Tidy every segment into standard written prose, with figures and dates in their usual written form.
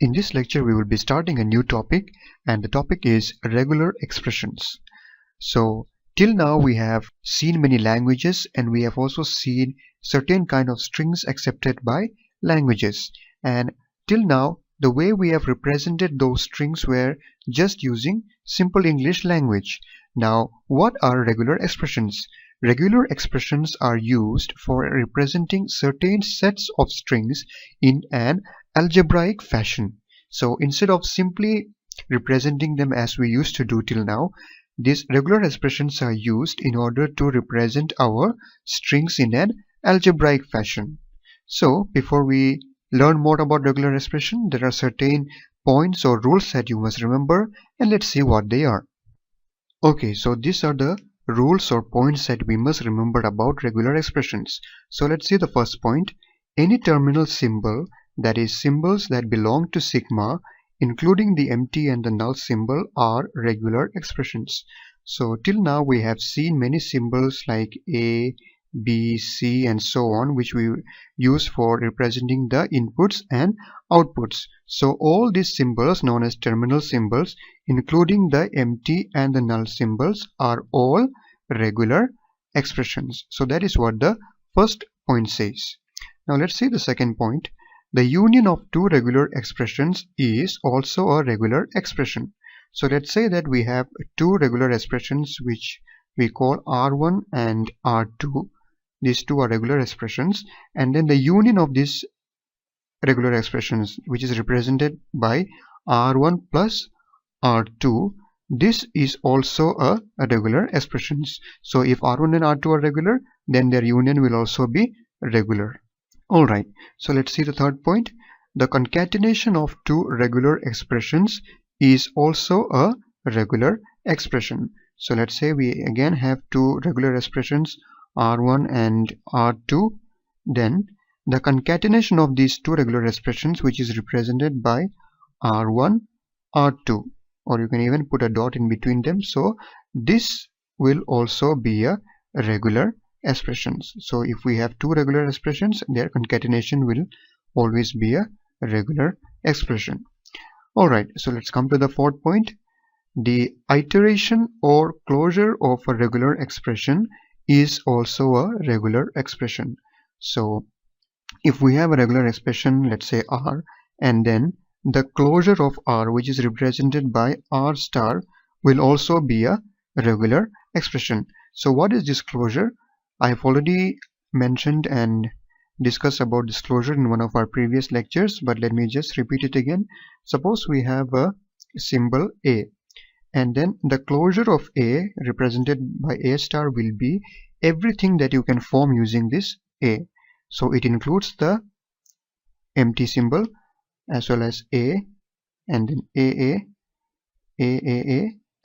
In this lecture, we will be starting a new topic, and the topic is regular expressions. So, till now we have seen many languages, and we have also seen certain kind of strings accepted by languages. And till now, the way we have represented those strings were just using simple English language. Now, what are regular expressions? Regular expressions are used for representing certain sets of strings in an algebraic fashion. So instead of simply representing them as we used to do till now, these regular expressions are used in order to represent our strings in an algebraic fashion. So before we learn more about regular expression, there are certain points or rules that you must remember, and let's see what they are. Okay, so these are the rules or points that we must remember about regular expressions. So let's see the first point. Any terminal symbol, that is symbols that belong to sigma, including the empty and the null symbol, are regular expressions. So till now we have seen many symbols like A, B, C and so on, which we use for representing the inputs and outputs. So all these symbols known as terminal symbols, including the empty and the null symbols, are all regular expressions. So that is what the first point says. Now let's see the second point. The union of two regular expressions is also a regular expression. So let's say that we have two regular expressions which we call R1 and R2. These two are regular expressions, and then the union of these regular expressions, which is represented by R1 plus R2, this is also a regular expressions. So if R1 and R2 are regular, then their union will also be regular. Alright, so let's see the third point. The concatenation of two regular expressions is also a regular expression. So let's say we again have two regular expressions, R1 and R2. Then the concatenation of these two regular expressions, which is represented by R1, R2, or you can even put a dot in between them. So this will also be a regular expressions. So if we have two regular expressions, their concatenation will always be a regular expression. Alright, so let's come to the fourth point. The iteration or closure of a regular expression is also a regular expression. So if we have a regular expression, let's say R, and then the closure of R, which is represented by R star, will also be a regular expression. So what is this closure? I've already mentioned and discussed about this closure in one of our previous lectures, but let me just repeat it again. Suppose we have a symbol A, and then the closure of A represented by A star will be everything that you can form using this A. So it includes the empty symbol as well as A, and then AA,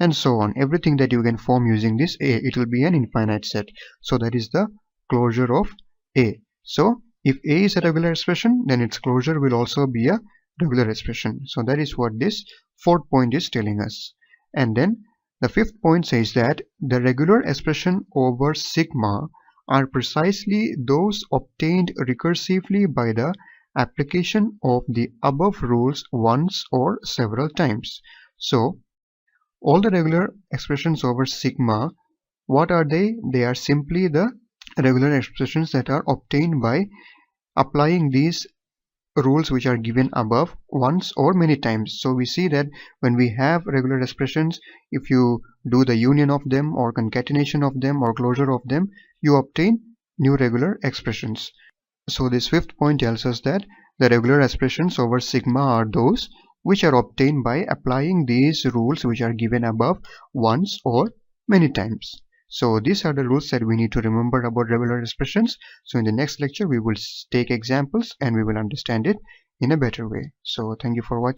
and so on. Everything that you can form using this A, it will be an infinite set. So that is the closure of A. So if A is a regular expression, then its closure will also be a regular expression. So that is what this fourth point is telling us. And then the fifth point says that the regular expression over sigma are precisely those obtained recursively by the application of the above rules once or several times. So all the regular expressions over sigma, what are they? They are simply the regular expressions that are obtained by applying these rules which are given above once or many times. So we see that when we have regular expressions, if you do the union of them or concatenation of them or closure of them, you obtain new regular expressions. So this fifth point tells us that the regular expressions over sigma are those which are obtained by applying these rules which are given above once or many times. So these are the rules that we need to remember about regular expressions. So in the next lecture we will take examples and we will understand it in a better way. So thank you for watching.